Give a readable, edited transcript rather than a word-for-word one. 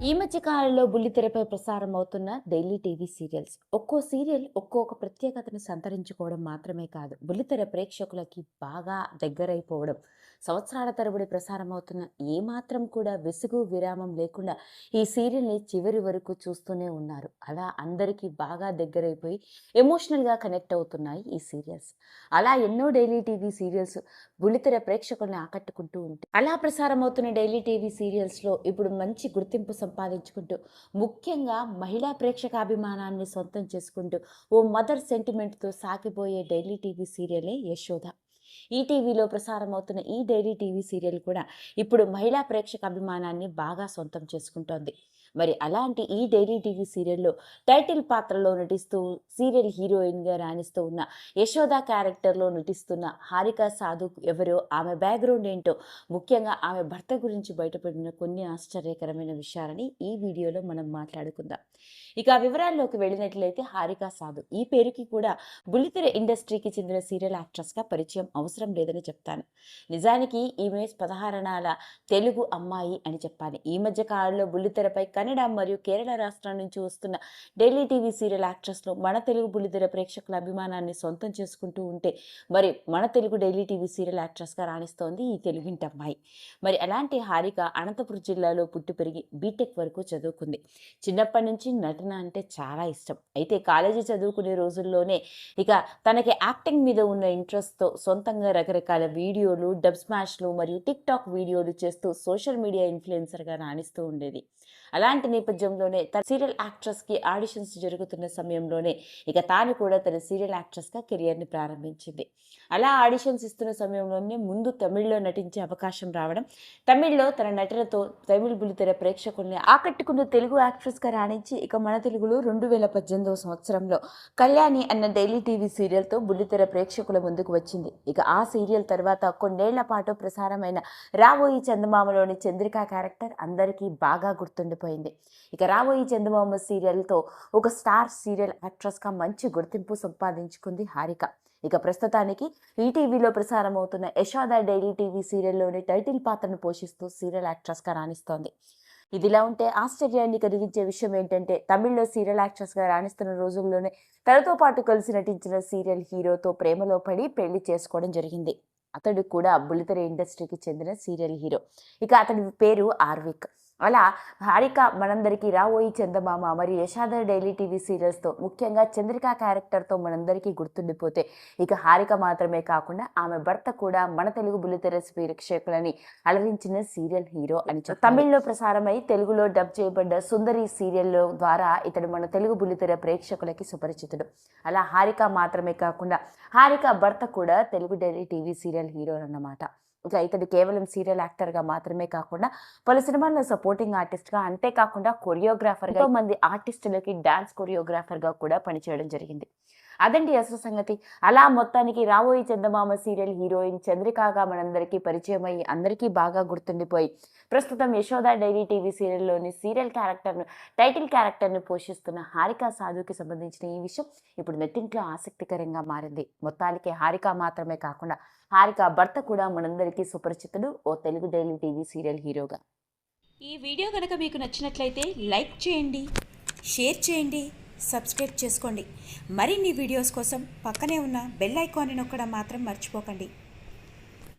ఈ మధ్య కాలంలో బుల్లితెరపై ప్రసారం అవుతున్న డైలీ టీవీ సీరియల్స్ ఒక్కో సీరియల్ ఒక్కొక్క ప్రత్యేకతను సంతరించుకోవడం మాత్రమే కాదు, బుల్లితెర ప్రేక్షకులకి బాగా దగ్గరైపోవడం. సంవత్సరాల తరబడి ప్రసారం అవుతున్న ఏమాత్రం కూడా విసుగు విరామం లేకుండా ఈ సీరియల్ని చివరి వరకు చూస్తూనే ఉన్నారు. అలా అందరికీ బాగా దగ్గరైపోయి ఎమోషనల్గా కనెక్ట్ అవుతున్నాయి ఈ సీరియల్స్. అలా ఎన్నో డైలీ టీవీ సీరియల్స్ బుల్లితెర ప్రేక్షకుల్ని ఆకట్టుకుంటూ ఉంటాయి. అలా ప్రసారం అవుతున్న డైలీ టీవీ సీరియల్స్లో ఇప్పుడు మంచి గుర్తింపు సంపాదించుకుంటూ, ముఖ్యంగా మహిళా ప్రేక్షకాభిమానాన్ని సొంతం చేసుకుంటూ ఓ మదర్ సెంటిమెంట్తో సాగిపోయే డైలీ టీవీ సీరియలే యశోద. ఈటీవీలో ప్రసారం అవుతున్న ఈ డైలీ టీవీ సీరియల్ కూడా ఇప్పుడు మహిళా ప్రేక్షక అభిమానాన్ని బాగా సొంతం చేసుకుంటోంది. మరి అలాంటి ఈ డైలీ టీవీ సీరియల్లో టైటిల్ పాత్రలో నటిస్తూ సీరియల్ హీరోయిన్గా రాణిస్తూ ఉన్న యశోద క్యారెక్టర్లో నటిస్తున్న హారిక సాధు ఎవరో, ఆమె బ్యాక్గ్రౌండ్ ఏంటో, ముఖ్యంగా ఆమె భర్త గురించి బయటపడిన కొన్ని ఆశ్చర్యకరమైన విషయాలని ఈ వీడియోలో మనం మాట్లాడుకుందాం. ఇక ఆ వివరాల్లోకి వెళ్ళినట్లయితే, హారిక సాధు ఈ పేరుకి కూడా బుల్లితెర ఇండస్ట్రీకి చెందిన సీరియల్ యాక్ట్రెస్గా పరిచయం అవసరం లేదని చెప్తాను. నిజానికి ఈమె 16 తెలుగు అమ్మాయి అని చెప్పాలి. ఈ మధ్య కాలంలో బుల్లితెరపై కన్నడ మరియు కేరళ రాష్ట్రం నుంచి వస్తున్న డైలీ టీవీ సీరియల్ యాక్ట్రెస్లో మన తెలుగు బుల్లితెర ప్రేక్షకుల అభిమానాన్ని సొంతం చేసుకుంటూ ఉంటే, మరి మన తెలుగు డైలీ టీవీ సీరియల్ యాక్ట్రెస్గా రాణిస్తోంది ఈ తెలుగింటి అమ్మాయి. మరి అలాంటి హారిక అనంతపురం జిల్లాలో పుట్టి పెరిగి బీటెక్ వరకు చదువుకుంది. చిన్నప్పటి నుంచి నటన అంటే చాలా ఇష్టం. అయితే కాలేజీ చదువుకునే రోజుల్లోనే ఇక తనకి యాక్టింగ్ మీద ఉన్న ఇంట్రెస్ట్తో సొంతంగా రకరకాల వీడియోలు, డబ్ స్మాష్లు మరియు టిక్ టాక్ వీడియోలు చేస్తూ సోషల్ మీడియా ఇన్ఫ్లుయెన్సర్గా రాణిస్తూ ఉండేది. అలాంటి నేపథ్యంలోనే తన సీరియల్ యాక్ట్రెస్కి ఆడిషన్స్ జరుగుతున్న సమయంలోనే ఇక తాను కూడా తన సీరియల్ యాక్ట్రెస్గా కెరియర్ని ప్రారంభించింది. అలా ఆడిషన్స్ ఇస్తున్న సమయంలోనే ముందు తమిళ్లో నటించే అవకాశం రావడం, తమిళ్లో తన నటనతో తమిళ బుల్లితెర ప్రేక్షకుల్ని ఆకట్టుకున్న తెలుగు యాక్ట్రెస్గా రాణించి ఇక మన తెలుగులో 2018వ సంవత్సరంలో కళ్యాణి అన్న డైలీ టీవీ సీరియల్తో బుల్లితెర ప్రేక్షకుల ముందుకు వచ్చింది. ఇక ఆ సీరియల్ తర్వాత కొన్నేళ్ల పాటు ప్రసారమైన రాబోయి చందమామలోని చంద్రిక క్యారెక్టర్ అందరికీ బాగా గుర్తుండిపోయింది. ఇక రాబోయి చందమామ సీరియల్తో ఒక స్టార్ సీరియల్ యాక్ట్రెస్గా మంచి గుర్తింపు సంపాదించుకుంది హారిక. ఇక ప్రస్తుతానికి ఈటీవీలో ప్రసారం అవుతున్న యశోద డైలీ టీవీ సీరియల్లోని టైటిల్ పాత్రను పోషిస్తూ సీరియల్ యాక్ట్రెస్గా రాణిస్తోంది. ఇదిలా ఉంటే ఆశ్చర్యాన్ని కలిగించే విషయం ఏంటంటే, తమిళ్లో సీరియల్ యాక్ట్రెస్గా రాణిస్తున్న రోజుల్లోనే తనతో పాటు కలిసి నటించిన సీరియల్ హీరోతో ప్రేమలో పడి పెళ్లి చేసుకోవడం జరిగింది. అతడు కూడా బుల్లితెర ఇండస్ట్రీకి చెందిన సీరియల్ హీరో. ఇక అతని పేరు ఆర్విక్. అలా హారిక మనందరికీ రాబోయి చందమామ మరియు యశోద డైలీ టీవీ సీరియల్స్తో, ముఖ్యంగా చంద్రిక క్యారెక్టర్తో మనందరికీ గుర్తుండిపోతే, ఇక హారిక మాత్రమే కాకుండా ఆమె భర్త కూడా మన తెలుగు బుల్లితెర ప్రేక్షకులని అలరించిన సీరియల్ హీరో అని చెప్పాలి. తమిళ్లో ప్రసారమై తెలుగులో డబ్ చేయబడ్డ సుందరి సీరియల్లో ద్వారా ఇతడు మన తెలుగు బుల్లితెర ప్రేక్షకులకి సుపరిచితుడు. అలా హారిక మాత్రమే కాకుండా హారిక భర్త కూడా Telugu daily TV serial hero అన్నమాట. ఇక ఇతడు కేవలం సీరియల్ యాక్టర్గా మాత్రమే కాకుండా పలు సినిమాల్లో సపోర్టింగ్ ఆర్టిస్ట్గా, అంతేకాకుండా కొరియోగ్రాఫర్గా, ఎంతో మంది ఆర్టిస్టులకి డాన్స్ కొరియోగ్రాఫర్గా కూడా పనిచేయడం జరిగింది. అదండి అసలు సంగతి. అలా మొత్తానికి రాబోయి చందమామ సీరియల్ హీరోయిన్ చంద్రికగా మనందరికీ పరిచయం అయ్యి అందరికీ బాగా గుర్తుండిపోయి ప్రస్తుతం యశోద డైలీ టీవీ సీరియల్లోని టైటిల్ క్యారెక్టర్ను పోషిస్తున్న హారిక సాధుకి సంబంధించిన ఈ విషయం ఇప్పుడు నెట్టింట్లో ఆసక్తికరంగా మారింది. మొత్తానికి హారిక మాత్రమే కాకుండా హారిక భర్త కూడా మనందరికీ సుపరిచితుడు, ఓ తెలుగు డైలీ టీవీ సీరియల్ హీరోగా. ఈ వీడియో కనుక మీకు నచ్చినట్లయితే లైక్ చేయండి, షేర్ చేయండి, సబ్స్క్రైబ్ చేసుకోండి. మరిన్ని వీడియోస్ కోసం పక్కనే ఉన్న బెల్ ఐకాన్ని నొక్కడం మాత్రం మర్చిపోకండి.